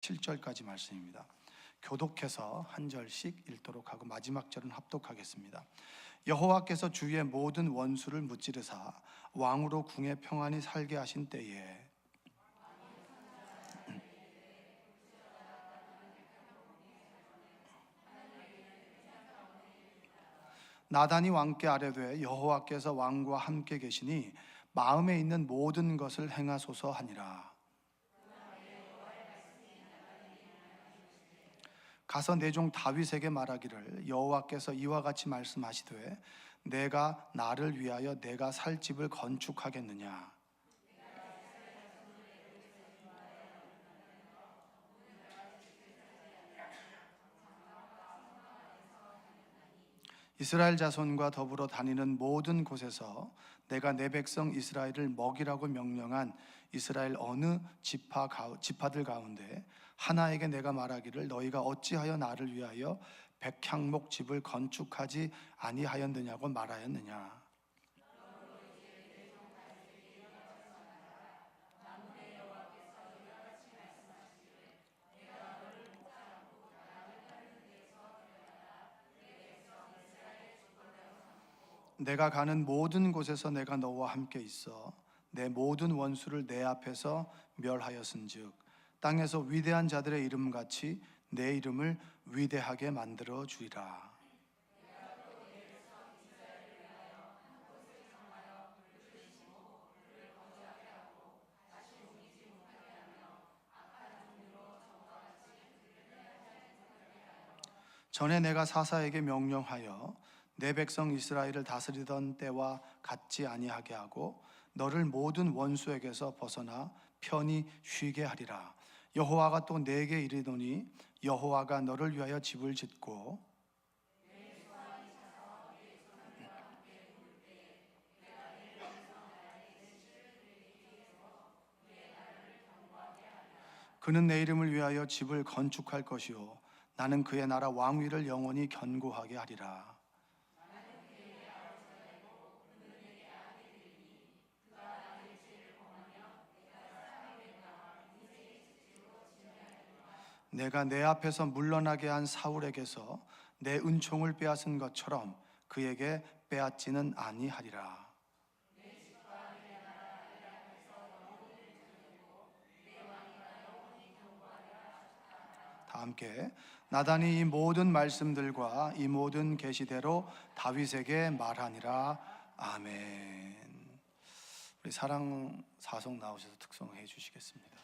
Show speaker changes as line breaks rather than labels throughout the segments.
7절까지 말씀입니다. 교독해서 한 절씩 읽도록 하고 마지막 절은 합독하겠습니다. 여호와께서 주의 모든 원수를 무찌르사 왕으로 궁에 평안히 살게 하신 때에 나단이 왕께 아뢰되 여호와께서 왕과 함께 계시니 마음에 있는 모든 것을 행하소서 하니라. 가서 내 종 다윗에게 말하기를 여호와께서 이와 같이 말씀하시되 내가 나를 위하여 내가 살 집을 건축하겠느냐. 이스라엘 자손과 더불어 다니는 모든 곳에서 내가 내 백성 이스라엘을 먹이라고 명령한 이스라엘 어느 지파들 가운데 하나에게 내가 말하기를 너희가 어찌하여 나를 위하여 백향목 집을 건축하지 아니하였느냐고 말하였느냐. 내가 가는 모든 곳에서 내가 너와 함께 있어 내 모든 원수를 내 앞에서 멸하였은즉 땅에서 위대한 자들의 이름같이 내 이름을 위대하게 만들어 주리라. 전에 내가 사사에게 명령하여 내 백성 이스라엘을 다스리던 때와 같지 아니하게 하고 너를 모든 원수에게서 벗어나 편히 쉬게 하리라. 여호와가 또 내게 이르노니 여호와가 너를 위하여 집을 짓고 그는 내 이름을 위하여 집을 건축할 것이요 나는 그의 나라 왕위를 영원히 견고하게 하리라. 내가 내 앞에서 물러나게 한 사울에게서 내 은총을 빼앗은 것처럼 그에게 빼앗지는 아니하리라. 다 함께 나단이 이 모든 말씀들과 이 모든 계시대로 다윗에게 말하니라. 아멘. 우리 사랑 사송 나오셔서 특송해 주시겠습니다.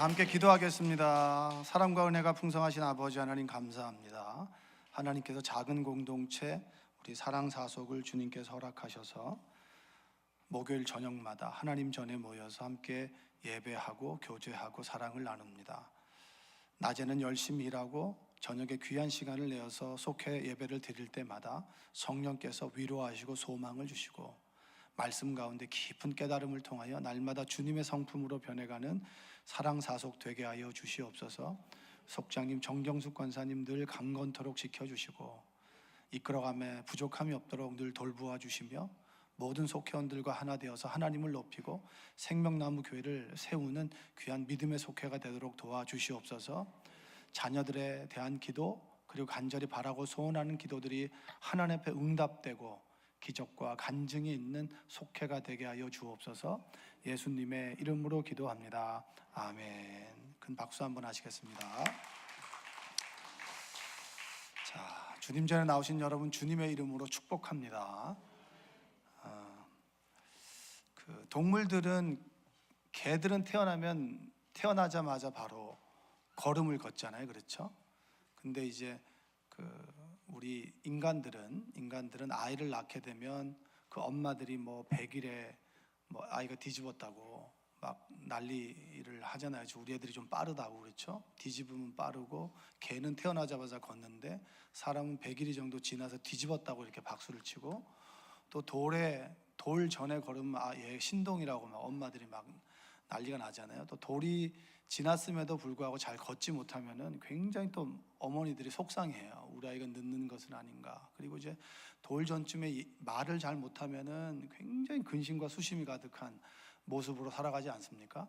함께 기도하겠습니다. 사랑과 은혜가 풍성하신 아버지 하나님 감사합니다. 하나님께서 작은 공동체 우리 사랑사속을 주님께서 허락하셔서 목요일 저녁마다 하나님 전에 모여서 함께 예배하고 교제하고 사랑을 나눕니다. 낮에는 열심히 일하고 저녁에 귀한 시간을 내어서 속회 예배를 드릴 때마다 성령께서 위로하시고 소망을 주시고 말씀 가운데 깊은 깨달음을 통하여 날마다 주님의 성품으로 변해가는 사랑사속 되게 하여 주시옵소서. 속장님 정경숙 권사님 늘 강건토록 지켜주시고 이끌어감에 부족함이 없도록 늘 돌보아 주시며 모든 속회원들과 하나 되어서 하나님을 높이고 생명나무 교회를 세우는 귀한 믿음의 속회가 되도록 도와주시옵소서. 자녀들에 대한 기도 그리고 간절히 바라고 소원하는 기도들이 하나님 앞에 응답되고 기적과 간증이 있는 속회가 되게 하여 주옵소서. 예수님의 이름으로 기도합니다. 아멘. 큰 박수 한번 하시겠습니다. 자, 주님 전에 나오신 여러분 주님의 이름으로 축복합니다. 동물들은 개들은 태어나자마자 바로 걸음을 걷잖아요, 그렇죠? 근데 이제 우리 인간들은 아이를 낳게 되면 그 엄마들이 뭐 100일에 뭐 아이가 뒤집었다고 막 난리를 하잖아요. 우리 애들이 좀 빠르다고, 그렇죠? 뒤집으면 빠르고 개는 태어나자마자 걷는데 사람은 100일이 정도 지나서 뒤집었다고 이렇게 박수를 치고, 또 돌 전에 걸으면 얘 신동이라고 막 엄마들이 막 난리가 나잖아요. 또 돌이 지났음에도 불구하고 잘 걷지 못하면은 굉장히 또 어머니들이 속상해요. 우리 아이가 늦는 것은 아닌가. 그리고 이제 돌 전쯤에 말을 잘 못하면은 굉장히 근심과 수심이 가득한 모습으로 살아가지 않습니까?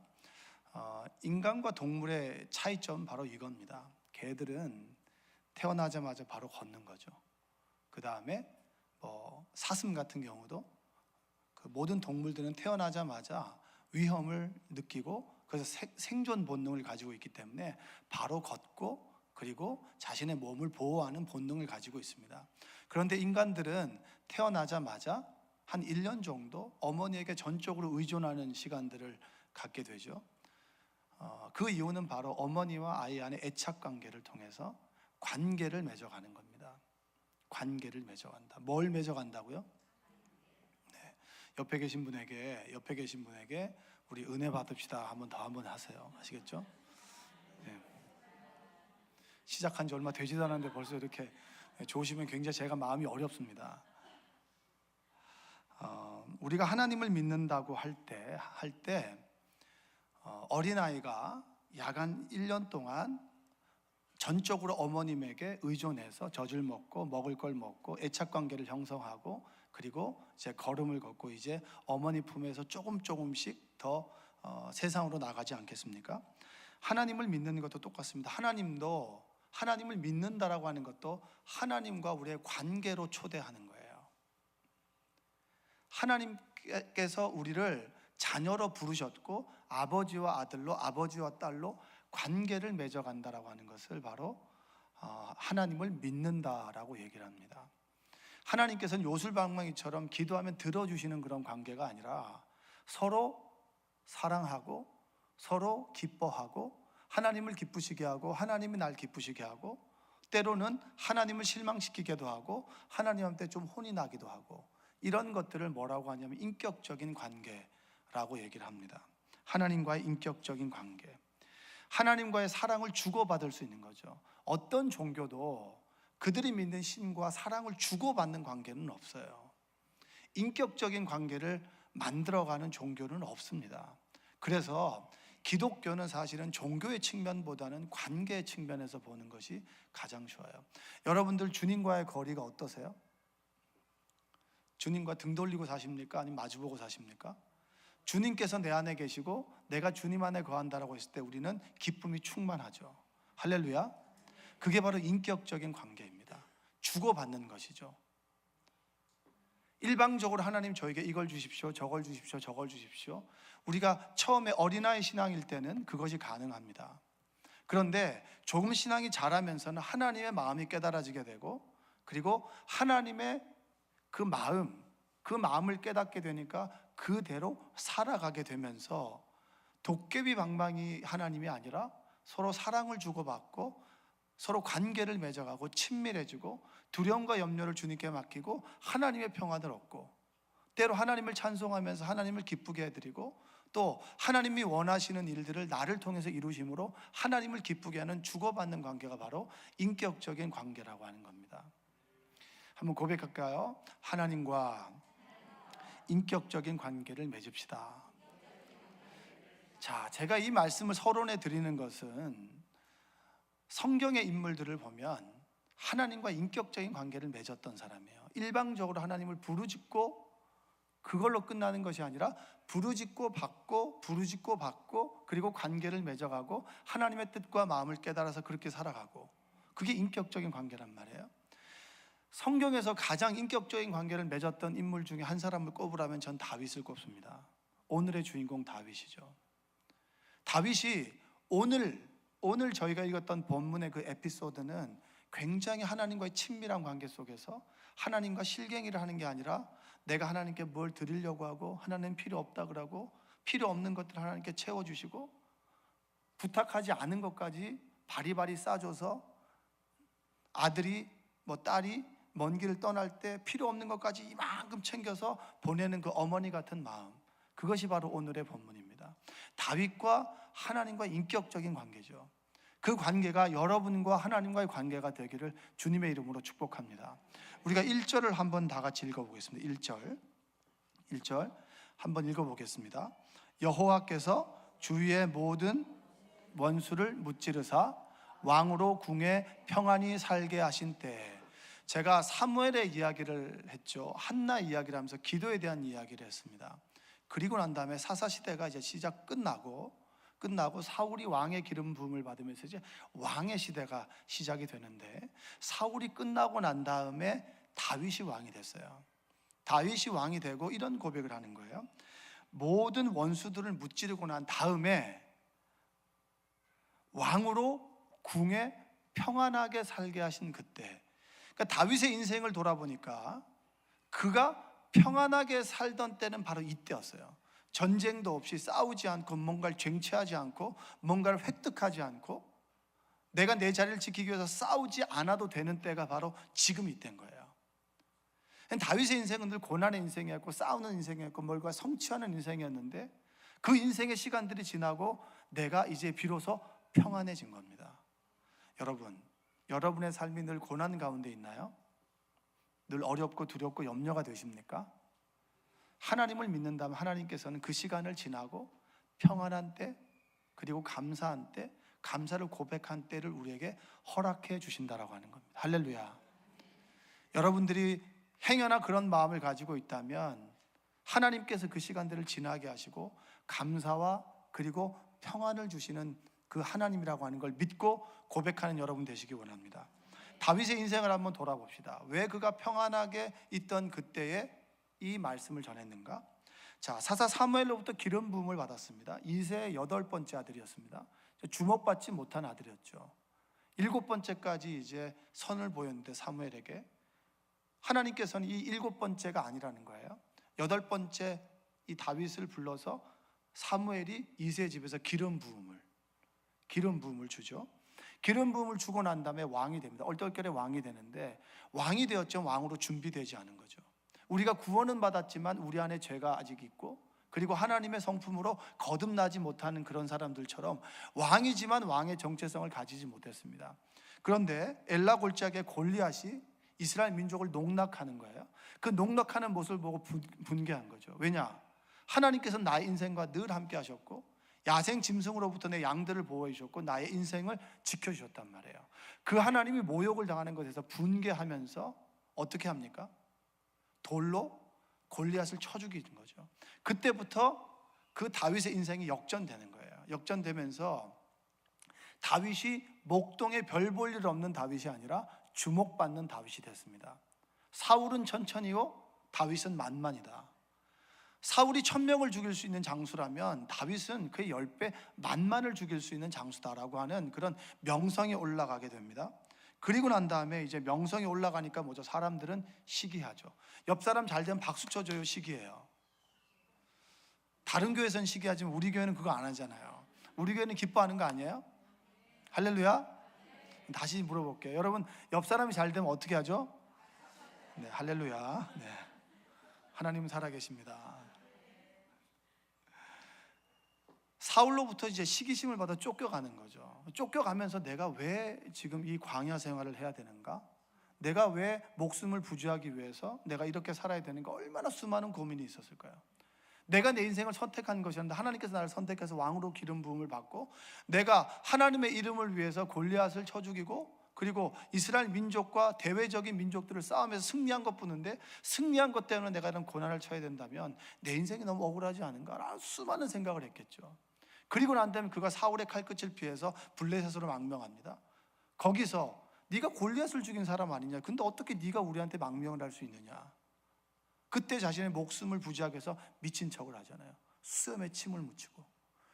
인간과 동물의 차이점 바로 이겁니다. 개들은 태어나자마자 바로 걷는 거죠. 그 다음에 사슴 같은 경우도 모든 동물들은 태어나자마자 위험을 느끼고 그래서 생존 본능을 가지고 있기 때문에 바로 걷고 그리고 자신의 몸을 보호하는 본능을 가지고 있습니다. 그런데 인간들은 태어나자마자 한 1년 정도 어머니에게 전적으로 의존하는 시간들을 갖게 되죠. 그 이유는 바로 어머니와 아이 안의 애착 관계를 통해서 관계를 맺어가는 겁니다. 관계를 맺어간다. 뭘 맺어간다고요? 옆에 계신 분에게 우리 은혜 받읍시다 한번 하세요. 아시겠죠? 네. 시작한 지 얼마 되지도 않았는데 벌써 이렇게 좋으시면 굉장히 제가 마음이 어렵습니다. 우리가 하나님을 믿는다고 할 때 어린아이가 약 한 1년 동안 전적으로 어머님에게 의존해서 젖을 먹고 먹을 걸 먹고 애착관계를 형성하고 그리고 이제 걸음을 걷고 이제 어머니 품에서 조금씩 더 세상으로 나가지 않겠습니까? 하나님을 믿는 것도 똑같습니다. 하나님을 믿는다라고 하는 것도 하나님과 우리의 관계로 초대하는 거예요. 하나님께서 우리를 자녀로 부르셨고 아버지와 아들로 아버지와 딸로 관계를 맺어간다라고 하는 것을 바로 하나님을 믿는다라고 얘기를 합니다. 하나님께서는 요술방망이처럼 기도하면 들어주시는 그런 관계가 아니라 서로 사랑하고 서로 기뻐하고 하나님을 기쁘시게 하고 하나님이 날 기쁘시게 하고 때로는 하나님을 실망시키기도 하고 하나님한테 좀 혼이 나기도 하고 이런 것들을 뭐라고 하냐면 인격적인 관계라고 얘기를 합니다. 하나님과의 인격적인 관계, 하나님과의 사랑을 주고받을 수 있는 거죠. 어떤 종교도 그들이 믿는 신과 사랑을 주고받는 관계는 없어요. 인격적인 관계를 만들어가는 종교는 없습니다. 그래서 기독교는 사실은 종교의 측면보다는 관계의 측면에서 보는 것이 가장 좋아요. 여러분들 주님과의 거리가 어떠세요? 주님과 등 돌리고 사십니까? 아니면 마주보고 사십니까? 주님께서 내 안에 계시고 내가 주님 안에 거한다라고 했을 때 우리는 기쁨이 충만하죠. 할렐루야. 그게 바로 인격적인 관계입니다. 주고받는 것이죠. 일방적으로 하나님 저에게 이걸 주십시오, 저걸 주십시오. 우리가 처음에 어린아이 신앙일 때는 그것이 가능합니다. 그런데 조금 신앙이 자라면서는 하나님의 마음이 깨달아지게 되고 그리고 하나님의 그 마음을 깨닫게 되니까 그대로 살아가게 되면서 도깨비 방망이 하나님이 아니라 서로 사랑을 주고받고 서로 관계를 맺어가고 친밀해지고 두려움과 염려를 주님께 맡기고 하나님의 평안을 얻고 때로 하나님을 찬송하면서 하나님을 기쁘게 해드리고 또 하나님이 원하시는 일들을 나를 통해서 이루심으로 하나님을 기쁘게 하는 주고받는 관계가 바로 인격적인 관계라고 하는 겁니다. 한번 고백할까요? 하나님과 인격적인 관계를 맺읍시다. 자, 제가 이 말씀을 서론에 드리는 것은 성경의 인물들을 보면 하나님과 인격적인 관계를 맺었던 사람이에요. 일방적으로 하나님을 부르짖고 그걸로 끝나는 것이 아니라 부르짖고 받고 부르짖고 받고 그리고 관계를 맺어가고 하나님의 뜻과 마음을 깨달아서 그렇게 살아가고, 그게 인격적인 관계란 말이에요. 성경에서 가장 인격적인 관계를 맺었던 인물 중에 한 사람을 꼽으라면 전 다윗을 꼽습니다. 오늘의 주인공 다윗이죠. 다윗이 오늘 저희가 읽었던 본문의 그 에피소드는 굉장히 하나님과의 친밀한 관계 속에서 하나님과 실갱이를 하는 게 아니라 내가 하나님께 뭘 드리려고 하고 하나님 필요 없다 그러고 필요 없는 것들을 하나님께 채워주시고 부탁하지 않은 것까지 바리바리 싸줘서 아들이 딸이 먼 길을 떠날 때 필요 없는 것까지 이만큼 챙겨서 보내는 그 어머니 같은 마음, 그것이 바로 오늘의 본문입니다. 다윗과 하나님과 인격적인 관계죠. 그 관계가 여러분과 하나님과의 관계가 되기를 주님의 이름으로 축복합니다. 우리가 1절을 한번 다 같이 읽어보겠습니다. 1절 한번 읽어보겠습니다. 여호와께서 주위의 모든 원수를 무찌르사 왕으로 궁에 평안히 살게 하신 때에, 제가 사무엘의 이야기를 했죠. 한나 이야기를 하면서 기도에 대한 이야기를 했습니다. 그리고 난 다음에 사사시대가 이제 끝나고 사울이 왕의 기름 부음을 받으면서 이제 왕의 시대가 시작이 되는데, 사울이 끝나고 난 다음에 다윗이 왕이 됐어요. 다윗이 왕이 되고 이런 고백을 하는 거예요. 모든 원수들을 무찌르고 난 다음에 왕으로 궁에 평안하게 살게 하신 그때, 그러니까 다윗의 인생을 돌아보니까 그가 평안하게 살던 때는 바로 이때였어요. 전쟁도 없이 싸우지 않고 뭔가를 쟁취하지 않고 뭔가를 획득하지 않고 내가 내 자리를 지키기 위해서 싸우지 않아도 되는 때가 바로 지금 이때인 거예요. 다윗의 인생은 늘 고난의 인생이었고 싸우는 인생이었고 뭘과 성취하는 인생이었는데, 그 인생의 시간들이 지나고 내가 이제 비로소 평안해진 겁니다. 여러분의 삶이 늘 고난 가운데 있나요? 늘 어렵고 두렵고 염려가 되십니까? 하나님을 믿는다면 하나님께서는 그 시간을 지나고 평안한 때, 그리고 감사한 때, 감사를 고백한 때를 우리에게 허락해 주신다라고 하는 겁니다. 할렐루야. 여러분들이 행여나 그런 마음을 가지고 있다면 하나님께서 그 시간들을 지나게 하시고 감사와 그리고 평안을 주시는 그 하나님이라고 하는 걸 믿고 고백하는 여러분 되시기 원합니다. 다윗의 인생을 한번 돌아봅시다. 왜 그가 평안하게 있던 그때에 이 말씀을 전했는가? 자, 사사 사무엘로부터 기름 부음을 받았습니다. 이새의 8번째 아들이었습니다. 주목받지 못한 아들이었죠. 7번째까지 이제 선을 보였는데 사무엘에게 하나님께서는 이 7번째가 아니라는 거예요. 8번째 이 다윗을 불러서 사무엘이 이새의 집에서 기름 부음을 주죠. 기름 부음을 주고 난 다음에 왕이 됩니다. 얼떨결에 왕이 되는데, 왕이 되었지만 왕으로 준비되지 않은 거죠. 우리가 구원은 받았지만 우리 안에 죄가 아직 있고, 그리고 하나님의 성품으로 거듭나지 못하는 그런 사람들처럼 왕이지만 왕의 정체성을 가지지 못했습니다. 그런데 엘라 골짜기의 골리앗이 이스라엘 민족을 농락하는 거예요. 그 농락하는 모습을 보고 분개한 거죠. 왜냐? 하나님께서 나의 인생과 늘 함께 하셨고 야생 짐승으로부터 내 양들을 보호해 주셨고 나의 인생을 지켜주셨단 말이에요. 그 하나님이 모욕을 당하는 것에서 분개하면서 어떻게 합니까? 돌로 골리앗을 쳐 죽이는 거죠. 그때부터 그 다윗의 인생이 역전되는 거예요. 역전되면서 다윗이 목동에 별 볼 일 없는 다윗이 아니라 주목받는 다윗이 됐습니다. 사울은 천천히요, 다윗은 만만이다. 사울이 1000명을 죽일 수 있는 장수라면 다윗은 그의 10배 만만을 죽일 수 있는 장수다라고 하는 그런 명성이 올라가게 됩니다. 그리고 난 다음에 이제 명성이 올라가니까 뭐죠? 사람들은 시기하죠. 옆 사람 잘 되면 박수 쳐줘요, 시기해요. 다른 교회에서는 시기하지만 우리 교회는 그거 안 하잖아요. 우리 교회는 기뻐하는 거 아니에요? 할렐루야. 다시 물어볼게요. 여러분, 옆 사람이 잘 되면 어떻게 하죠? 네, 할렐루야. 네. 하나님은 살아계십니다. 사울로부터 이제 시기심을 받아 쫓겨가는 거죠. 쫓겨가면서 내가 왜 지금 이 광야 생활을 해야 되는가? 내가 왜 목숨을 부지하기 위해서 내가 이렇게 살아야 되는가? 얼마나 수많은 고민이 있었을까요? 내가 내 인생을 선택한 것이었는데 하나님께서 나를 선택해서 왕으로 기름 부음을 받고, 내가 하나님의 이름을 위해서 골리앗을 쳐 죽이고, 그리고 이스라엘 민족과 대외적인 민족들을 싸움에서 승리한 것 뿐인데, 승리한 것 때문에 내가 이런 고난을 쳐야 된다면 내 인생이 너무 억울하지 않은가? 수많은 생각을 했겠죠. 그리고 난 다음에 그가 사울의 칼끝을 피해서 블레셋으로 망명합니다. 거기서 네가 골리앗을 죽인 사람 아니냐? 근데 어떻게 네가 우리한테 망명을 할 수 있느냐? 그때 자신의 목숨을 부지하기 위해서 미친 척을 하잖아요. 수염에 침을 묻히고.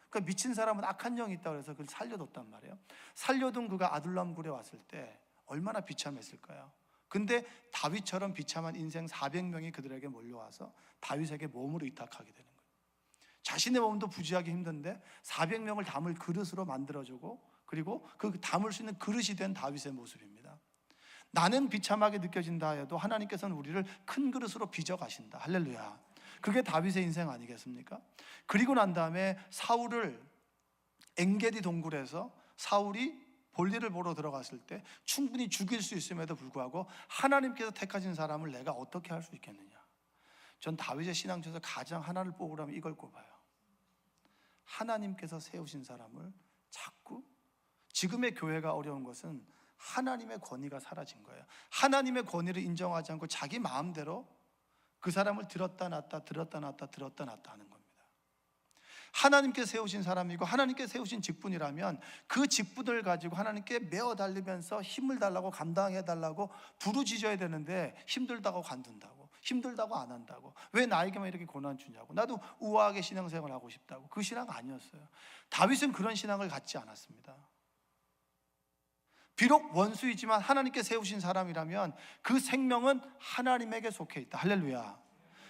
그러니까 미친 사람은 악한 영이 있다고 해서 그걸 살려뒀단 말이에요. 살려둔 그가 아둘람 굴에 왔을 때 얼마나 비참했을까요? 근데 다윗처럼 비참한 인생 400명이 그들에게 몰려와서 다윗에게 몸을 의탁하게 되는 거예요. 자신의 몸도 부지하기 힘든데 400명을 담을 그릇으로 만들어주고, 그리고 그 담을 수 있는 그릇이 된 다윗의 모습입니다. 나는 비참하게 느껴진다 해도 하나님께서는 우리를 큰 그릇으로 빚어가신다. 할렐루야. 그게 다윗의 인생 아니겠습니까? 그리고 난 다음에 사울을 엥게디 동굴에서 사울이 볼일을 보러 들어갔을 때 충분히 죽일 수 있음에도 불구하고 하나님께서 택하신 사람을 내가 어떻게 할 수 있겠느냐? 전 다윗의 신앙 중에서 가장 하나를 뽑으라면 이걸 꼽아요. 하나님께서 세우신 사람을 자꾸, 지금의 교회가 어려운 것은 하나님의 권위가 사라진 거예요. 하나님의 권위를 인정하지 않고 자기 마음대로 그 사람을 들었다 놨다 들었다 놨다 들었다 놨다 하는 겁니다. 하나님께 세우신 사람이고 하나님께 세우신 직분이라면 그 직분을 가지고 하나님께 메어 달리면서 힘을 달라고, 감당해 달라고 부르짖어야 되는데 힘들다고 관둔다고, 힘들다고 안 한다고, 왜 나에게만 이렇게 고난 주냐고, 나도 우아하게 신앙생활을 하고 싶다고. 그 신앙 아니었어요. 다윗은 그런 신앙을 갖지 않았습니다. 비록 원수이지만 하나님께 세우신 사람이라면 그 생명은 하나님에게 속해 있다. 할렐루야.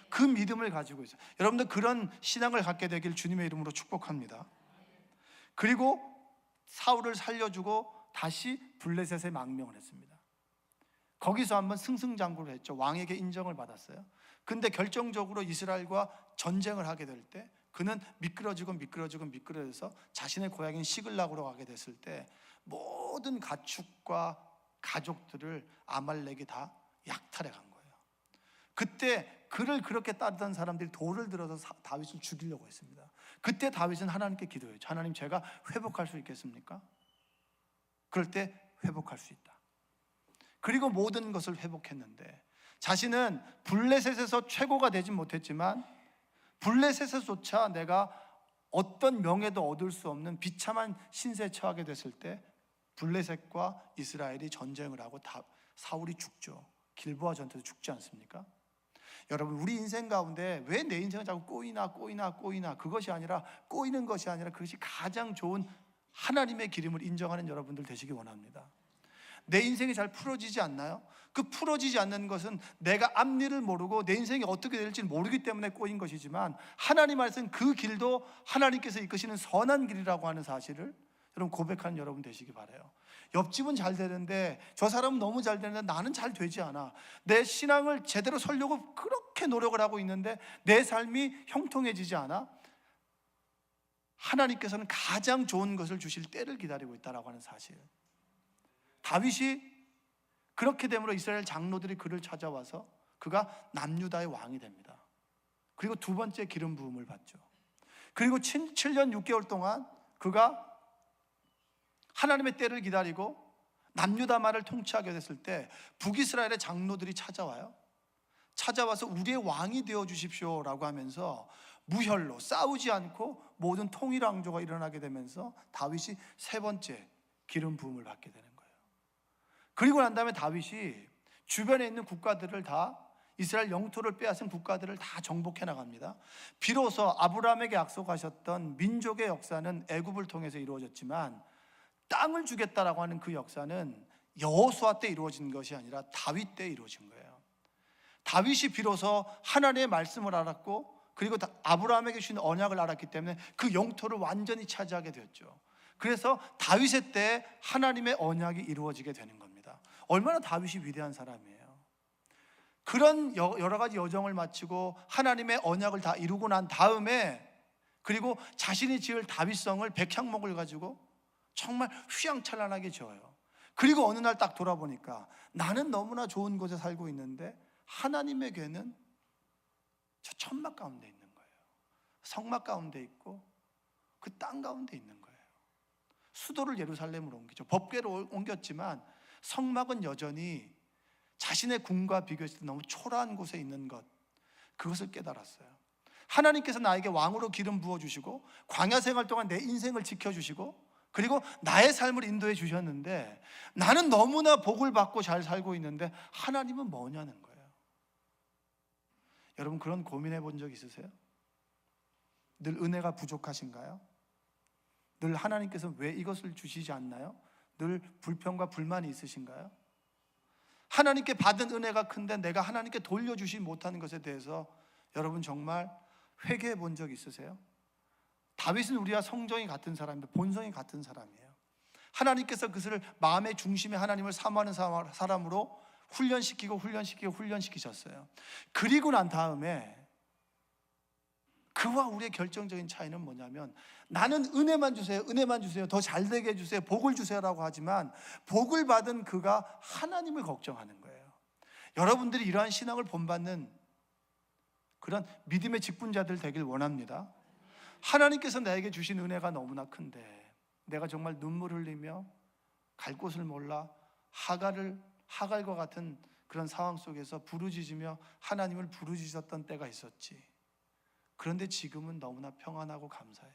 그 믿음을 가지고 있어요. 여러분들 그런 신앙을 갖게 되길 주님의 이름으로 축복합니다. 그리고 사울을 살려주고 다시 블레셋에 망명을 했습니다. 거기서 한번 승승장구를 했죠. 왕에게 인정을 받았어요. 근데 결정적으로 이스라엘과 전쟁을 하게 될 때 그는 미끄러져서 자신의 고향인 시글락으로 가게 됐을 때 모든 가축과 가족들을 아말렉이 다 약탈해 간 거예요. 그때 그를 그렇게 따르던 사람들이 돌을 들어서 다윗을 죽이려고 했습니다. 그때 다윗은 하나님께 기도했죠. 하나님, 제가 회복할 수 있겠습니까? 그럴 때 회복할 수 있다. 그리고 모든 것을 회복했는데 자신은 블레셋에서 최고가 되진 못했지만 블레셋에서조차 내가 어떤 명예도 얻을 수 없는 비참한 신세에 처하게 됐을 때 블레셋과 이스라엘이 전쟁을 하고 사울이 죽죠. 길보아 전투에서 죽지 않습니까? 여러분, 우리 인생 가운데 왜 내 인생은 자꾸 꼬이나 그것이 아니라, 꼬이는 것이 아니라 그것이 가장 좋은 하나님의 기름을 인정하는 여러분들 되시기 원합니다. 내 인생이 잘 풀어지지 않나요? 그 풀어지지 않는 것은 내가 앞일을 모르고 내 인생이 어떻게 될지 모르기 때문에 꼬인 것이지만, 하나님 말씀 그 길도 하나님께서 이끄시는 선한 길이라고 하는 사실을 여러분 고백하는 여러분 되시기 바라요. 옆집은 잘 되는데 저 사람은 너무 잘 되는데 나는 잘 되지 않아. 내 신앙을 제대로 살려고 그렇게 노력을 하고 있는데 내 삶이 형통해지지 않아. 하나님께서는 가장 좋은 것을 주실 때를 기다리고 있다라고 하는 사실. 다윗이 그렇게 됨으로 이스라엘 장로들이 그를 찾아와서 그가 남유다의 왕이 됩니다. 그리고 두 번째 기름 부음을 받죠. 그리고 7년 6개월 동안 그가 하나님의 때를 기다리고 남유다만을 통치하게 됐을 때 북이스라엘의 장로들이 찾아와서 우리의 왕이 되어 주십시오라고 하면서 무혈로 싸우지 않고 모든 통일 왕조가 일어나게 되면서 다윗이 세 번째 기름 부음을 받게 되는 거예요. 그리고 난 다음에 다윗이 주변에 있는 국가들을 다, 이스라엘 영토를 빼앗은 국가들을 다 정복해 나갑니다. 비로소 아브라함에게 약속하셨던 민족의 역사는 애굽을 통해서 이루어졌지만 땅을 주겠다라고 하는 그 역사는 여호수아 때 이루어진 것이 아니라 다윗 때 이루어진 거예요. 다윗이 비로소 하나님의 말씀을 알았고 그리고 아브라함에게 주신 언약을 알았기 때문에 그 영토를 완전히 차지하게 되었죠. 그래서 다윗의 때 하나님의 언약이 이루어지게 되는 겁니다. 얼마나 다윗이 위대한 사람이에요. 그런 여러 가지 여정을 마치고 하나님의 언약을 다 이루고 난 다음에, 그리고 자신이 지을 다윗성을 백향목을 가지고 정말 휘황찬란하게 지어요. 그리고 어느 날 딱 돌아보니까 나는 너무나 좋은 곳에 살고 있는데 하나님에게는 저 천막 가운데 있는 거예요. 성막 가운데 있고 그 땅 가운데 있는 거예요. 수도를 예루살렘으로 옮기죠. 법궤로 옮겼지만 성막은 여전히 자신의 궁과 비교했을 때 너무 초라한 곳에 있는 것, 그것을 깨달았어요. 하나님께서 나에게 왕으로 기름 부어주시고 광야 생활 동안 내 인생을 지켜주시고 그리고 나의 삶을 인도해 주셨는데 나는 너무나 복을 받고 잘 살고 있는데 하나님은 뭐냐는 거예요. 여러분, 그런 고민해 본 적 있으세요? 늘 은혜가 부족하신가요? 늘 하나님께서 왜 이것을 주시지 않나요? 늘 불평과 불만이 있으신가요? 하나님께 받은 은혜가 큰데 내가 하나님께 돌려주지 못하는 것에 대해서 여러분 정말 회개해 본 적 있으세요? 다윗은 우리와 성정이 같은 사람인데 본성이 같은 사람이에요. 하나님께서 그것을 마음의 중심에 하나님을 사모하는 사람으로 훈련시키셨어요. 그리고 난 다음에 그와 우리의 결정적인 차이는 뭐냐면, 나는 은혜만 주세요, 은혜만 주세요, 더 잘되게 해주세요, 복을 주세요라고 하지만 복을 받은 그가 하나님을 걱정하는 거예요. 여러분들이 이러한 신앙을 본받는 그런 믿음의 직분자들 되길 원합니다. 하나님께서 나에게 주신 은혜가 너무나 큰데 내가 정말 눈물 흘리며 갈 곳을 몰라 하갈과 같은 그런 상황 속에서 부르짖으며 하나님을 부르짖었던 때가 있었지. 그런데 지금은 너무나 평안하고 감사해.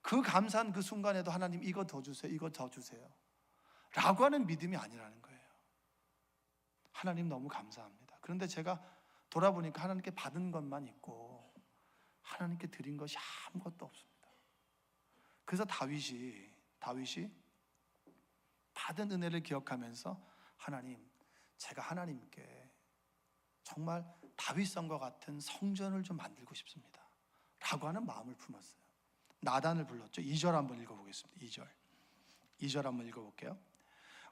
그 감사한 그 순간에도 하나님 이거 더 주세요, 이거 더 주세요 라고 하는 믿음이 아니라는 거예요. 하나님 너무 감사합니다. 그런데 제가 돌아보니까 하나님께 받은 것만 있고 하나님께 드린 것이 아무것도 없습니다. 그래서 다윗이 받은 은혜를 기억하면서 하나님, 제가 하나님께 정말 다윗성과 같은 성전을 좀 만들고 싶습니다 라고 하는 마음을 품었어요. 나단을 불렀죠. 2절 한번 읽어보겠습니다. 2절 한번 읽어볼게요.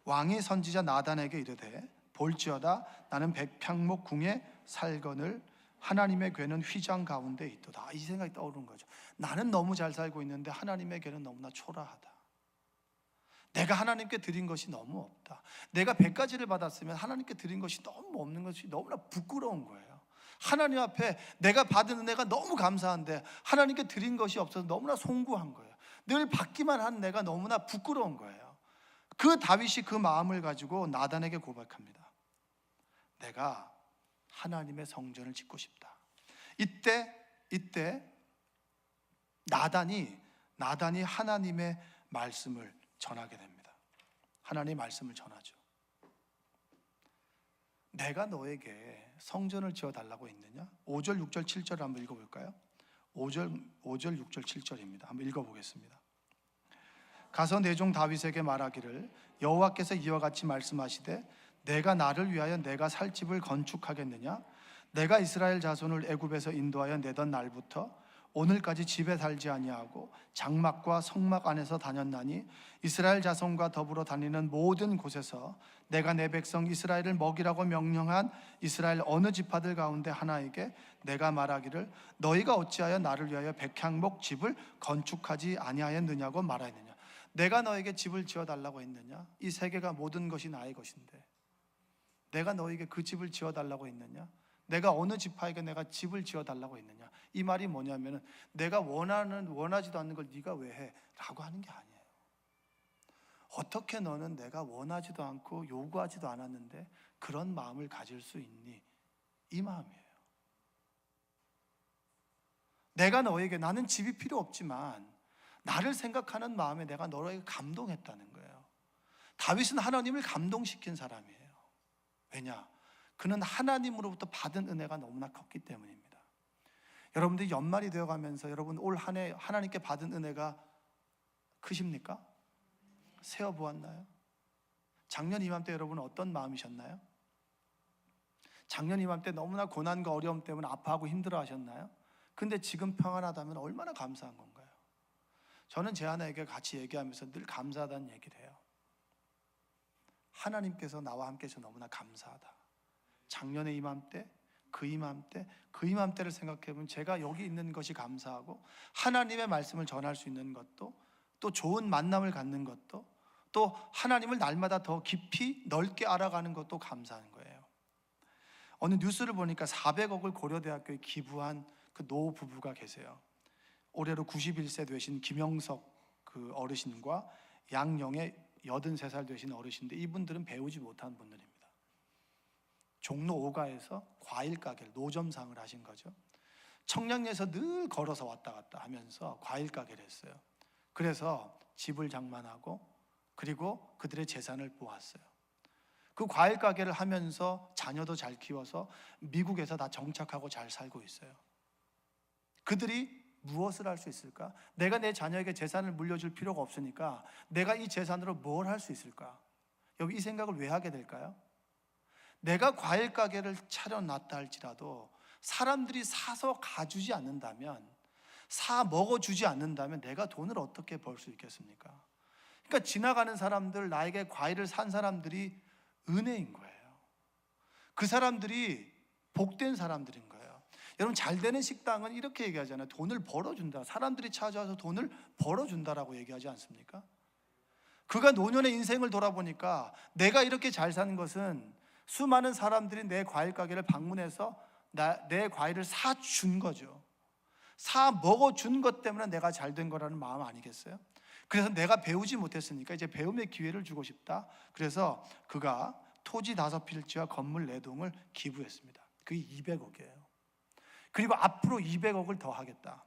왕이 선지자 나단에게 이르되 볼지어다 나는 백향목 궁에 살거늘 하나님의 궤는 휘장 가운데 있도다. 이 생각이 떠오르는 거죠. 나는 너무 잘 살고 있는데 하나님의 궤는 너무나 초라하다. 내가 하나님께 드린 것이 너무 없다. 내가 100가지를 받았으면 하나님께 드린 것이 너무 없는 것이 너무나 부끄러운 거예요. 하나님 앞에 내가 받은 은혜가 너무 감사한데 하나님께 드린 것이 없어서 너무나 송구한 거예요. 늘 받기만 한 내가 너무나 부끄러운 거예요. 그 다윗이 그 마음을 가지고 나단에게 고백합니다. 내가 하나님의 성전을 짓고 싶다. 이때 나단이 하나님의 말씀을 전하게 됩니다. 하나님의 말씀을 전하죠. 내가 너에게 성전을 지어달라고 했느냐? 5절, 6절, 7절 한번 읽어볼까요? 5절, 6절, 7절입니다. 한번 읽어보겠습니다. 가서 내 종 다윗에게 말하기를 여호와께서 이와 같이 말씀하시되 내가 나를 위하여 내가 살 집을 건축하겠느냐? 내가 이스라엘 자손을 애굽에서 인도하여 내던 날부터 오늘까지 집에 살지 아니하고 장막과 성막 안에서 다녔나니 이스라엘 자손과 더불어 다니는 모든 곳에서 내가 내 백성 이스라엘을 먹이라고 명령한 이스라엘 어느 지파들 가운데 하나에게 내가 말하기를 너희가 어찌하여 나를 위하여 백향목 집을 건축하지 아니하였느냐고 말하였느냐. 내가 너에게 집을 지어달라고 했느냐? 이 세계가 모든 것이 나의 것인데 내가 너에게 그 집을 지어달라고 했느냐? 내가 어느 지파에게 내가 집을 지어달라고 했느냐? 이 말이 뭐냐면 내가 원하지도 않는 걸 네가 왜 해? 라고 하는 게 아니에요. 어떻게 너는 내가 원하지도 않고 요구하지도 않았는데 그런 마음을 가질 수 있니? 이 마음이에요. 내가 너에게 나는 집이 필요 없지만 나를 생각하는 마음에 내가 너에게 감동했다는 거예요. 다윗은 하나님을 감동시킨 사람이에요. 왜냐? 그는 하나님으로부터 받은 은혜가 너무나 컸기 때문입니다. 여러분들 연말이 되어가면서 여러분 올 한 해 하나님께 받은 은혜가 크십니까? 세어보았나요? 작년 이맘때 여러분은 어떤 마음이셨나요? 작년 이맘때 너무나 고난과 어려움 때문에 아파하고 힘들어 하셨나요? 근데 지금 평안하다면 얼마나 감사한 건가요? 저는 제 아내에게 같이 얘기하면서 늘 감사하다는 얘기를 해요. 하나님께서 나와 함께 해서 너무나 감사하다. 작년에 이맘때, 그 이맘때, 그 이맘때를 생각해보면 제가 여기 있는 것이 감사하고 하나님의 말씀을 전할 수 있는 것도, 또 좋은 만남을 갖는 것도, 또 하나님을 날마다 더 깊이 넓게 알아가는 것도 감사한 거예요. 어느 뉴스를 보니까 400억을 고려대학교에 기부한 그 노 부부가 계세요. 올해로 91세 되신 김영석 그 어르신과 양영애 83살 되신 어르신인데, 이분들은 배우지 못한 분들입니다. 종로 5가에서 과일 가게를, 노점상을 하신 거죠. 청량리에서 늘 걸어서 왔다 갔다 하면서 과일 가게를 했어요. 그래서 집을 장만하고 그리고 그들의 재산을 모았어요. 그 과일 가게를 하면서 자녀도 잘 키워서 미국에서 다 정착하고 잘 살고 있어요. 그들이 무엇을 할 수 있을까? 내가 내 자녀에게 재산을 물려줄 필요가 없으니까 내가 이 재산으로 뭘 할 수 있을까? 여기 이 생각을 왜 하게 될까요? 내가 과일 가게를 차려놨다 할지라도 사람들이 사서 가주지 않는다면, 사 먹어주지 않는다면 내가 돈을 어떻게 벌 수 있겠습니까? 그러니까 지나가는 사람들, 나에게 과일을 산 사람들이 은혜인 거예요. 그 사람들이 복된 사람들인 거예요. 여러분, 잘 되는 식당은 이렇게 얘기하잖아요. 돈을 벌어준다. 사람들이 찾아와서 돈을 벌어준다라고 얘기하지 않습니까? 그가 노년의 인생을 돌아보니까 내가 이렇게 잘 사는 것은 수많은 사람들이 내 과일 가게를 방문해서 내 과일을 사준 거죠. 사 먹어준 것 때문에 내가 잘 된 거라는 마음 아니겠어요? 그래서 내가 배우지 못했으니까 이제 배움의 기회를 주고 싶다. 그래서 그가 토지 5필지와 건물 4동을 기부했습니다. 그게 200억이에요. 그리고 앞으로 200억을 더 하겠다.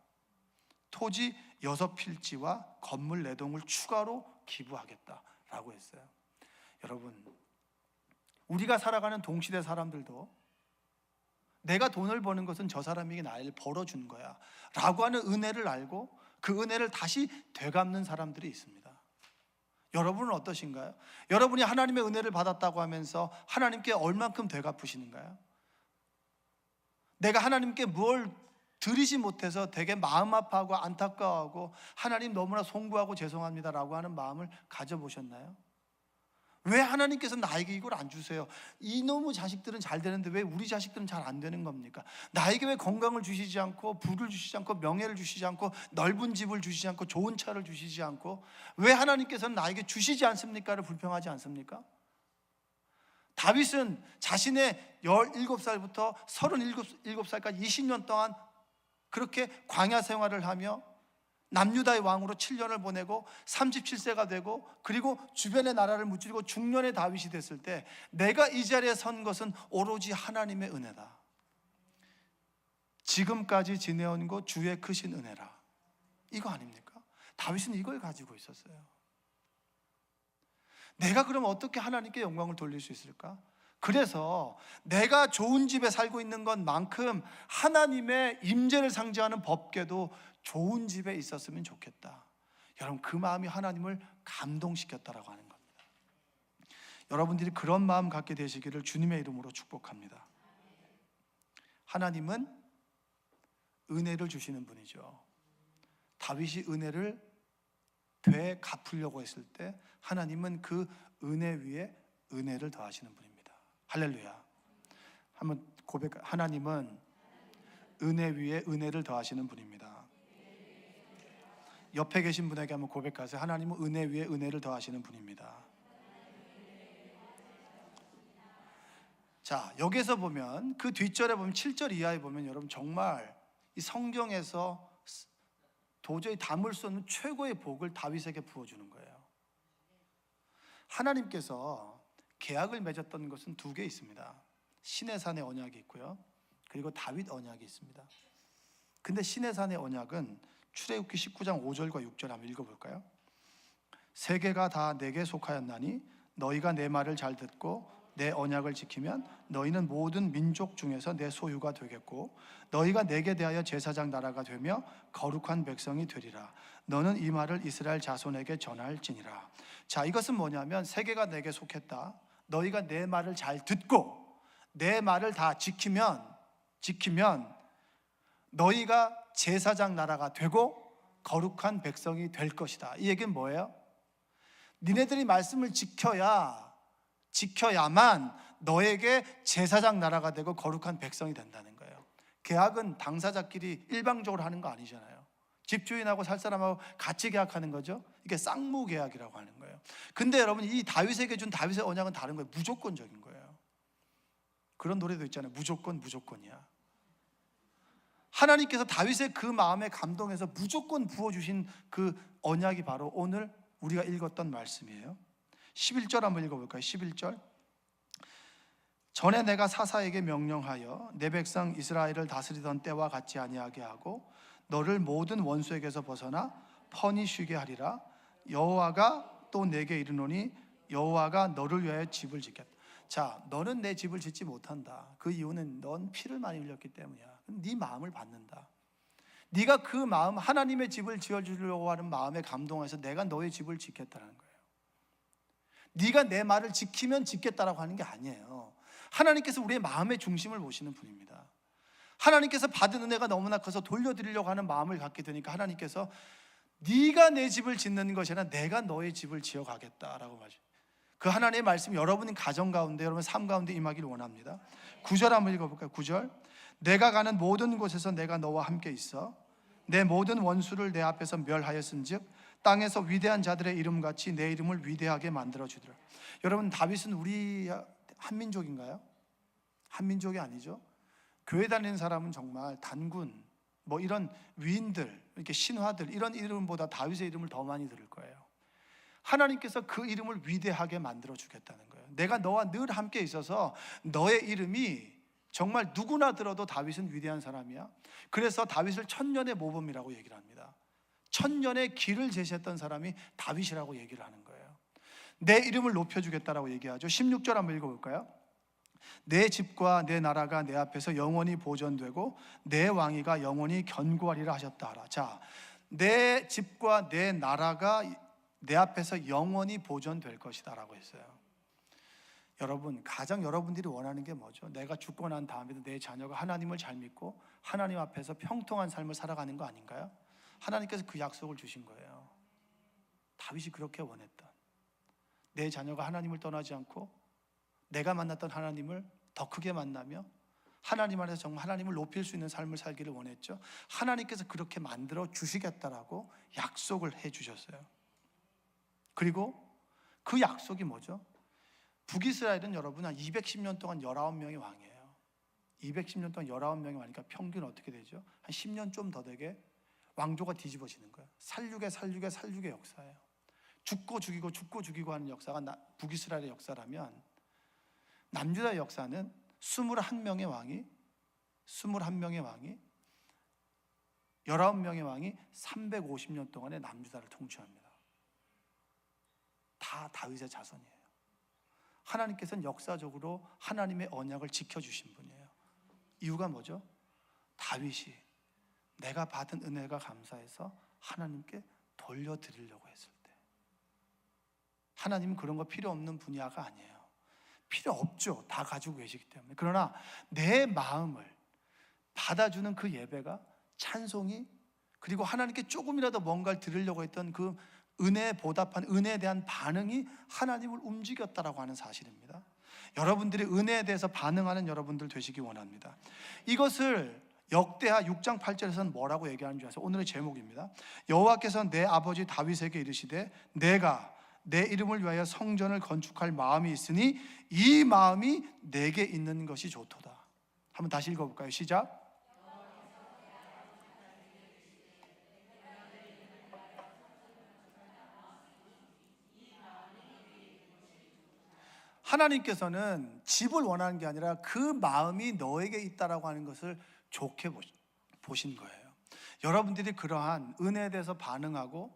토지 6필지와 건물 4동을 추가로 기부하겠다라고 했어요. 여러분, 우리가 살아가는 동시대 사람들도 내가 돈을 버는 것은 저 사람에게 나를 벌어준 거야 라고 하는 은혜를 알고 그 은혜를 다시 되갚는 사람들이 있습니다. 여러분은 어떠신가요? 여러분이 하나님의 은혜를 받았다고 하면서 하나님께 얼만큼 되갚으시는가요? 내가 하나님께 뭘 드리지 못해서 되게 마음 아파하고 안타까워하고 하나님 너무나 송구하고 죄송합니다라고 하는 마음을 가져보셨나요? 왜 하나님께서 나에게 이걸 안 주세요? 이놈의 자식들은 잘 되는데 왜 우리 자식들은 잘 안 되는 겁니까? 나에게 왜 건강을 주시지 않고 부를 주시지 않고 명예를 주시지 않고 넓은 집을 주시지 않고 좋은 차를 주시지 않고 왜 하나님께서는 나에게 주시지 않습니까를 불평하지 않습니까? 다윗은 자신의 17살부터 37살까지 20년 동안 그렇게 광야 생활을 하며 남유다의 왕으로 7년을 보내고 37세가 되고 그리고 주변의 나라를 무찌르고 중년의 다윗이 됐을 때 내가 이 자리에 선 것은 오로지 하나님의 은혜다. 지금까지 지내온 것 주의 크신 은혜라. 이거 아닙니까? 다윗은 이걸 가지고 있었어요. 내가 그럼 어떻게 하나님께 영광을 돌릴 수 있을까? 그래서 내가 좋은 집에 살고 있는 것만큼 하나님의 임재를 상징하는 법궤도 좋은 집에 있었으면 좋겠다. 여러분, 그 마음이 하나님을 감동시켰다라고 하는 겁니다. 여러분들이 그런 마음 갖게 되시기를 주님의 이름으로 축복합니다. 하나님은 은혜를 주시는 분이죠. 다윗이 은혜를 되갚으려고 했을 때 하나님은 그 은혜 위에 은혜를 더하시는 분입니다. 할렐루야. 한번 하나님은 은혜 위에 은혜를 더하시는 분입니다. 옆에 계신 분에게 한번 고백하세요. 하나님은 은혜 위에 은혜를 더하시는 분입니다. 자, 여기서 보면 그 뒷절에 보면 7절 이하에 보면 여러분 정말 이 성경에서 도저히 담을 수 없는 최고의 복을 다윗에게 부어주는 거예요. 하나님께서 계약을 맺었던 것은 2개 있습니다. 시내산의 언약이 있고요, 그리고 다윗 언약이 있습니다. 근데 시내산의 언약은 출애굽기 19장 5절과 6절 한번 읽어볼까요? 세계가 다 내게 속하였나니 너희가 내 말을 잘 듣고 내 언약을 지키면 너희는 모든 민족 중에서 내 소유가 되겠고 너희가 내게 대하여 제사장 나라가 되며 거룩한 백성이 되리라. 너는 이 말을 이스라엘 자손에게 전할지니라. 자, 이것은 뭐냐면 세계가 내게 속했다. 너희가 내 말을 잘 듣고 내 말을 다 지키면 너희가 제사장 나라가 되고 거룩한 백성이 될 것이다. 이 얘기는 뭐예요? 니네들이 말씀을 지켜야만 너에게 제사장 나라가 되고 거룩한 백성이 된다는 거예요. 계약은 당사자끼리 일방적으로 하는 거 아니잖아요. 집주인하고 살 사람하고 같이 계약하는 거죠. 이게 쌍무 계약이라고 하는 거예요. 근데 여러분, 이 다윗에게 준 다윗의 언약은 다른 거예요. 무조건적인 거예요. 그런 노래도 있잖아요. 무조건이야. 하나님께서 다윗의 그 마음에 감동해서 무조건 부어주신 그 언약이 바로 오늘 우리가 읽었던 말씀이에요. 11절 한번 읽어볼까요? 11절. 전에 내가 사사에게 명령하여 내 백성 이스라엘을 다스리던 때와 같지 아니하게 하고 너를 모든 원수에게서 벗어나 편히 쉬게 하리라. 여호와가 또 내게 이르노니 여호와가 너를 위하여 집을 짓겠다. 자, 너는 내 집을 짓지 못한다. 그 이유는 넌 피를 많이 흘렸기 때문이야. 네 마음을 받는다. 네가 그 마음, 하나님의 집을 지어주려고 하는 마음에 감동해서 내가 너의 집을 짓겠다는 거예요. 네가 내 말을 지키면 짓겠다라고 하는 게 아니에요. 하나님께서 우리의 마음의 중심을 보시는 분입니다. 하나님께서 받은 은혜가 너무나 커서 돌려드리려고 하는 마음을 갖게 되니까 하나님께서 네가 내 집을 짓는 것이 아니라 내가 너의 집을 지어가겠다라고 말해요. 그 하나님의 말씀이 여러분의 가정 가운데, 여러분 삶 가운데 임하기를 원합니다. 9절 한번 읽어볼까요? 9절. 내가 가는 모든 곳에서 내가 너와 함께 있어 내 모든 원수를 내 앞에서 멸하였은즉 땅에서 위대한 자들의 이름같이 내 이름을 위대하게 만들어주더라. 여러분, 다윗은 우리 한민족인가요? 한민족이 아니죠. 교회 다니는 사람은 정말 단군, 뭐 이런 위인들, 이렇게 신화들, 이런 이름보다 다윗의 이름을 더 많이 들을 거예요. 하나님께서 그 이름을 위대하게 만들어 주겠다는 거예요. 내가 너와 늘 함께 있어서 너의 이름이 정말 누구나 들어도 다윗은 위대한 사람이야. 그래서 다윗을 천년의 모범이라고 얘기를 합니다. 천년의 길을 제시했던 사람이 다윗이라고 얘기를 하는 거예요. 내 이름을 높여주겠다라고 얘기하죠. 16절 한번 읽어볼까요? 내 집과 내 나라가 내 앞에서 영원히 보존되고 내 왕위가 영원히 견고하리라 하셨다 하라. 자, 내 집과 내 나라가 내 앞에서 영원히 보존될 것이다 라고 했어요. 여러분, 가장 여러분들이 원하는 게 뭐죠? 내가 죽고 난 다음에도 내 자녀가 하나님을 잘 믿고 하나님 앞에서 평통한 삶을 살아가는 거 아닌가요? 하나님께서 그 약속을 주신 거예요. 다윗이 그렇게 원했던, 내 자녀가 하나님을 떠나지 않고 내가 만났던 하나님을 더 크게 만나며 하나님 안에서 정말 하나님을 높일 수 있는 삶을 살기를 원했죠. 하나님께서 그렇게 만들어 주시겠다라고 약속을 해 주셨어요. 그리고 그 약속이 뭐죠? 북이스라엘은 여러분 한 210년 동안 19명의 왕이에요. 210년 동안 19명의 왕이니까 평균 어떻게 되죠? 한 10년 좀 더 되게 왕조가 뒤집어지는 거예요. 살육의 역사예요. 죽고 죽이고 하는 역사가 북이스라엘의 역사라면, 남유다의 역사는 21명의 왕이 19명의 왕이 350년 동안의 남유다를 통치합니다. 다 다윗의 자손이에요. 하나님께서는 역사적으로 하나님의 언약을 지켜주신 분이에요. 이유가 뭐죠? 다윗이 내가 받은 은혜가 감사해서 하나님께 돌려드리려고 했을 때, 하나님은 그런 거 필요 없는 분야가 아니에요. 필요 없죠. 다 가지고 계시기 때문에. 그러나 내 마음을 받아주는 그 예배가, 찬송이, 그리고 하나님께 조금이라도 뭔가를 드리려고 했던 그 은혜에 보답한, 은혜에 대한 반응이 하나님을 움직였다라고 하는 사실입니다. 여러분들이 은혜에 대해서 반응하는 여러분들 되시기 원합니다. 이것을 역대하 6장 8절에서는 뭐라고 얘기하는 줄 아세요? 오늘의 제목입니다. 여호와께서 내 아버지 다윗에게 이르시되 내가 내 이름을 위하여 성전을 건축할 마음이 있으니 이 마음이 내게 있는 것이 좋도다. 한번 다시 읽어볼까요? 시작. 하나님께서는 집을 원하는 게 아니라 그 마음이 너에게 있다라고 하는 것을 좋게 보신 거예요. 여러분들이 그러한 은혜에 대해서 반응하고,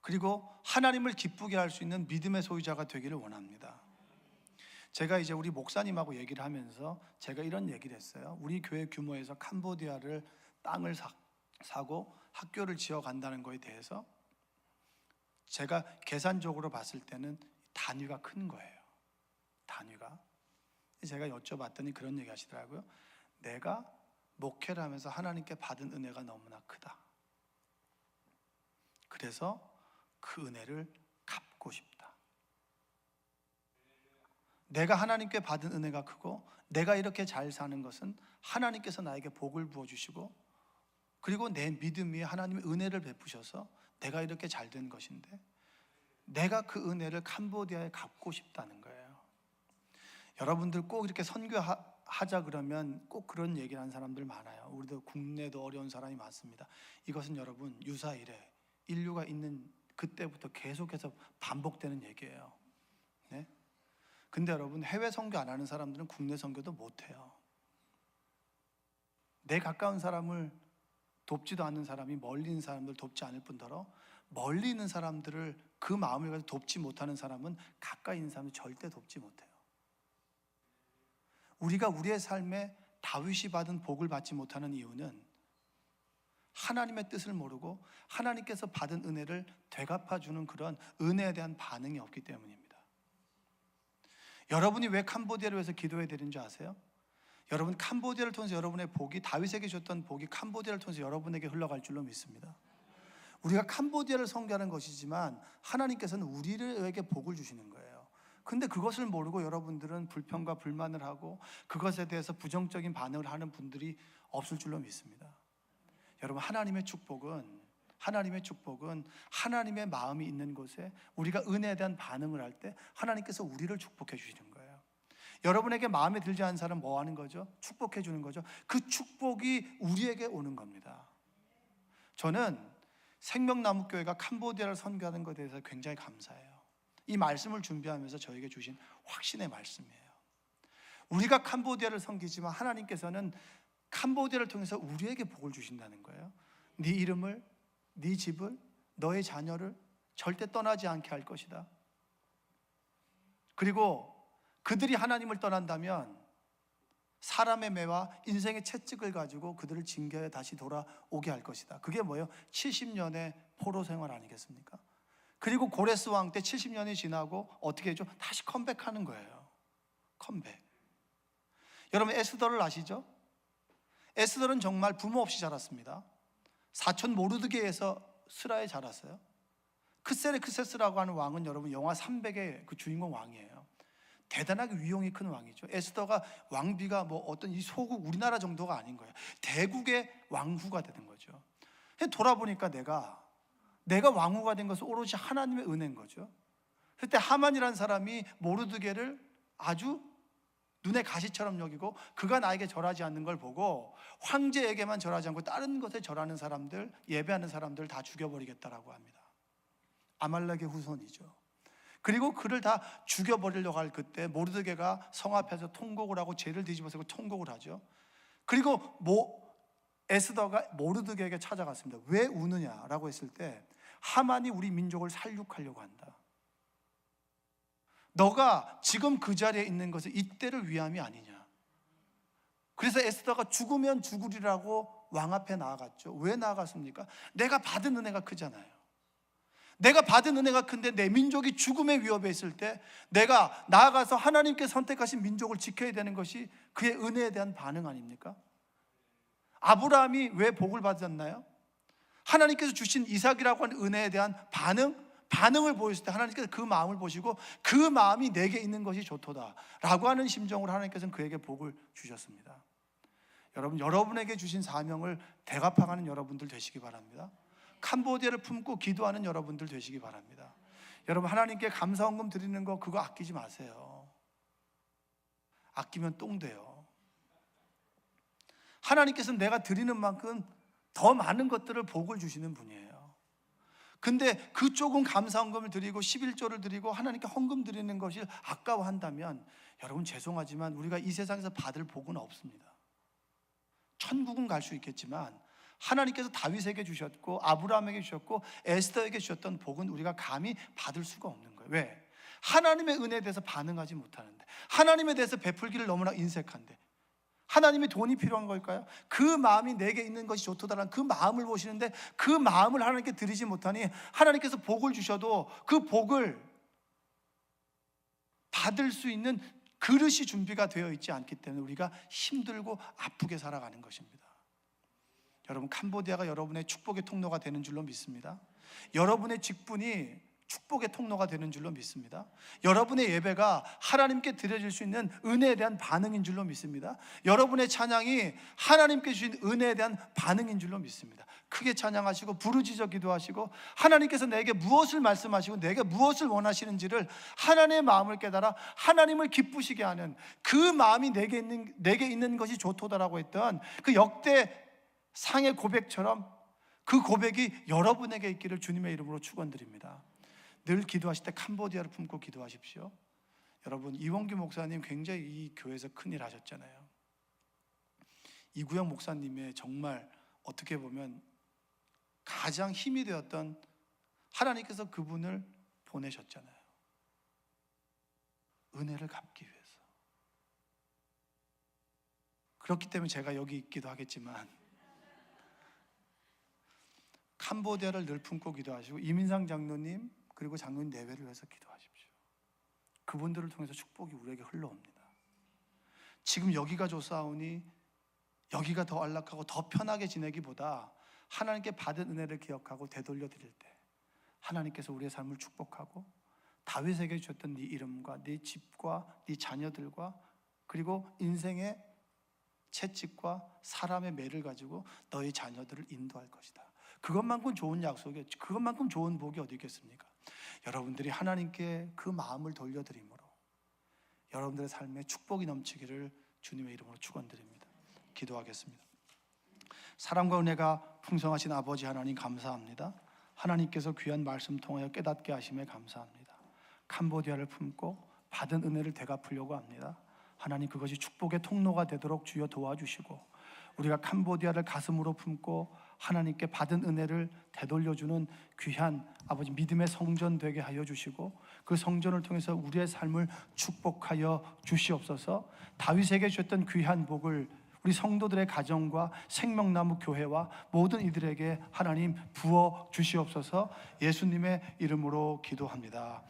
그리고 하나님을 기쁘게 할 수 있는 믿음의 소유자가 되기를 원합니다. 제가 이제 우리 목사님하고 얘기를 하면서 제가 이런 얘기를 했어요. 우리 교회 규모에서 캄보디아를 땅을 사고 학교를 지어간다는 거에 대해서 제가 계산적으로 봤을 때는 단위가 큰 거예요. 단위가. 제가 여쭤봤더니 그런 얘기 하시더라고요. 내가 목회를 하면서 하나님께 받은 은혜가 너무나 크다. 그래서 그 은혜를 갚고 싶다. 내가 하나님께 받은 은혜가 크고 내가 이렇게 잘 사는 것은 하나님께서 나에게 복을 부어주시고 그리고 내 믿음 위에 하나님의 은혜를 베푸셔서 내가 이렇게 잘 된 것인데 내가 그 은혜를 캄보디아에 갚고 싶다는 거예요. 여러분들 꼭 이렇게 선교하자 그러면 꼭 그런 얘기를 하는 사람들 많아요. 우리도 국내도 어려운 사람이 많습니다. 이것은 여러분 유사일에 인류가 있는 그때부터 계속해서 반복되는 얘기예요. 네? 근데 여러분 해외 선교 안 하는 사람들은 국내 선교도 못해요. 내 가까운 사람을 돕지도 않는 사람이 멀리 있는 사람들 돕지 않을 뿐더러 멀리 있는 사람들을 그 마음을 가지고 돕지 못하는 사람은 가까이 있는 사람을 절대 돕지 못해요. 우리가 우리의 삶에 다윗이 받은 복을 받지 못하는 이유는 하나님의 뜻을 모르고 하나님께서 받은 은혜를 되갚아주는 그런 은혜에 대한 반응이 없기 때문입니다. 여러분이 왜 캄보디아를 위해서 기도해야 되는 줄 아세요? 여러분 캄보디아를 통해서 여러분의 복이 다윗에게 줬던 복이 캄보디아를 통해서 여러분에게 흘러갈 줄로 믿습니다. 우리가 캄보디아를 선교하는 것이지만 하나님께서는 우리에게 복을 주시는 거예요. 근데 그것을 모르고 여러분들은 불평과 불만을 하고 그것에 대해서 부정적인 반응을 하는 분들이 없을 줄로 믿습니다. 여러분 하나님의 축복은 하나님의 마음이 있는 곳에 우리가 은혜에 대한 반응을 할 때 하나님께서 우리를 축복해 주시는 거예요. 여러분에게 마음에 들지 않는 사람 뭐 하는 거죠? 축복해 주는 거죠. 그 축복이 우리에게 오는 겁니다. 저는 생명나무교회가 캄보디아를 선교하는 것에 대해서 굉장히 감사해요. 이 말씀을 준비하면서 저에게 주신 확신의 말씀이에요. 우리가 캄보디아를 섬기지만 하나님께서는 캄보디아를 통해서 우리에게 복을 주신다는 거예요. 네 이름을, 네 집을, 너의 자녀를 절대 떠나지 않게 할 것이다. 그리고 그들이 하나님을 떠난다면 사람의 매와 인생의 채찍을 가지고 그들을 징계해 다시 돌아오게 할 것이다. 그게 뭐예요? 70년의 포로 생활 아니겠습니까? 그리고 고레스 왕 때 70년이 지나고 어떻게 해죠? 다시 컴백하는 거예요. 컴백. 여러분 에스더를 아시죠? 에스더는 정말 부모 없이 자랐습니다. 사촌 모르드게에서 스라에 자랐어요. 크세스라고 하는 왕은 여러분 영화 300의 그 주인공 왕이에요. 대단하게 위용이 큰 왕이죠. 에스더가 왕비가 뭐 어떤 이 소국 우리나라 정도가 아닌 거예요. 대국의 왕후가 되는 거죠. 돌아보니까 내가 왕후가 된 것은 오롯이 하나님의 은혜인 거죠. 그때 하만이라는 사람이 모르드게를 아주 눈에 가시처럼 여기고 그가 나에게 절하지 않는 걸 보고 황제에게만 절하지 않고 다른 것에 절하는 사람들, 예배하는 사람들 다 죽여버리겠다라고 합니다. 아말렉의 후손이죠. 그리고 그를 다 죽여버리려고 할 그때 모르드게가 성 앞에서 통곡을 하고 죄를 뒤집어쓰고 통곡을 하죠. 그리고 에스더가 모르드게에게 찾아갔습니다. 왜 우느냐라고 했을 때 하만이 우리 민족을 살육하려고 한다. 너가 지금 그 자리에 있는 것은 이때를 위함이 아니냐. 그래서 에스더가 죽으면 죽으리라고 왕 앞에 나아갔죠. 왜 나아갔습니까? 내가 받은 은혜가 크잖아요. 내가 받은 은혜가 큰데 내 민족이 죽음의 위협에 있을 때 내가 나아가서 하나님께 선택하신 민족을 지켜야 되는 것이 그의 은혜에 대한 반응 아닙니까? 아브라함이 왜 복을 받았나요? 하나님께서 주신 이삭이라고 하는 은혜에 대한 반응을 보였을 때 하나님께서 그 마음을 보시고 그 마음이 내게 있는 것이 좋도다 라고 하는 심정으로 하나님께서는 그에게 복을 주셨습니다. 여러분에게 주신 사명을 대갚아가는 여러분들 되시기 바랍니다. 캄보디아를 품고 기도하는 여러분들 되시기 바랍니다. 여러분 하나님께 감사헌금 드리는 거 그거 아끼지 마세요. 아끼면 똥 돼요. 하나님께서는 내가 드리는 만큼 더 많은 것들을 복을 주시는 분이에요. 근데 그 조금 감사헌금을 드리고 11조를 드리고 하나님께 헌금 드리는 것이 아까워한다면 여러분 죄송하지만 우리가 이 세상에서 받을 복은 없습니다. 천국은 갈 수 있겠지만 하나님께서 다윗에게 주셨고 아브라함에게 주셨고 에스더에게 주셨던 복은 우리가 감히 받을 수가 없는 거예요. 왜? 하나님의 은혜에 대해서 반응하지 못하는데, 하나님에 대해서 베풀기를 너무나 인색한데, 하나님이 돈이 필요한 걸까요? 그 마음이 내게 있는 것이 좋도다라는 그 마음을 보시는데 그 마음을 하나님께 드리지 못하니 하나님께서 복을 주셔도 그 복을 받을 수 있는 그릇이 준비가 되어 있지 않기 때문에 우리가 힘들고 아프게 살아가는 것입니다. 여러분, 캄보디아가 여러분의 축복의 통로가 되는 줄로 믿습니다. 여러분의 직분이 축복의 통로가 되는 줄로 믿습니다. 여러분의 예배가 하나님께 드려질 수 있는 은혜에 대한 반응인 줄로 믿습니다. 여러분의 찬양이 하나님께 주신 은혜에 대한 반응인 줄로 믿습니다. 크게 찬양하시고 부르짖어 기도하시고 하나님께서 내게 무엇을 말씀하시고 내게 무엇을 원하시는지를 하나님의 마음을 깨달아 하나님을 기쁘시게 하는 그 마음이 내게 있는 것이 좋도다라고 했던 그 역대 상의 고백처럼 그 고백이 여러분에게 있기를 주님의 이름으로 축원드립니다. 늘 기도하실 때 캄보디아를 품고 기도하십시오. 여러분, 이원규 목사님 굉장히 이 교회에서 큰일 하셨잖아요. 이구영 목사님의 정말 어떻게 보면 가장 힘이 되었던 하나님께서 그분을 보내셨잖아요. 은혜를 갚기 위해서. 그렇기 때문에 제가 여기 있기도 하겠지만 캄보디아를 늘 품고 기도하시고 이민상 장로님 그리고 장로님 내외를 위해서 기도하십시오. 그분들을 통해서 축복이 우리에게 흘러옵니다. 지금 여기가 좋사오니 여기가 더 안락하고 더 편하게 지내기보다 하나님께 받은 은혜를 기억하고 되돌려 드릴 때 하나님께서 우리의 삶을 축복하고 다윗에게 주셨던 네 이름과 네 집과 네 자녀들과 그리고 인생의 채찍과 사람의 매를 가지고 너의 자녀들을 인도할 것이다. 그것만큼 좋은 약속이, 그것만큼 좋은 복이 어디 있겠습니까? 여러분들이 하나님께 그 마음을 돌려드림으로 여러분들의 삶에 축복이 넘치기를 주님의 이름으로 축원드립니다. 기도하겠습니다. 사랑과 은혜가 풍성하신 아버지 하나님 감사합니다. 하나님께서 귀한 말씀 통하여 깨닫게 하심에 감사합니다. 캄보디아를 품고 받은 은혜를 되갚으려고 합니다. 하나님, 그것이 축복의 통로가 되도록 주여 도와주시고 우리가 캄보디아를 가슴으로 품고 하나님께 받은 은혜를 되돌려주는 귀한 아버지 믿음의 성전 되게 하여 주시고 그 성전을 통해서 우리의 삶을 축복하여 주시옵소서. 다윗에게 주셨던 귀한 복을 우리 성도들의 가정과 생명나무 교회와 모든 이들에게 하나님 부어 주시옵소서. 예수님의 이름으로 기도합니다.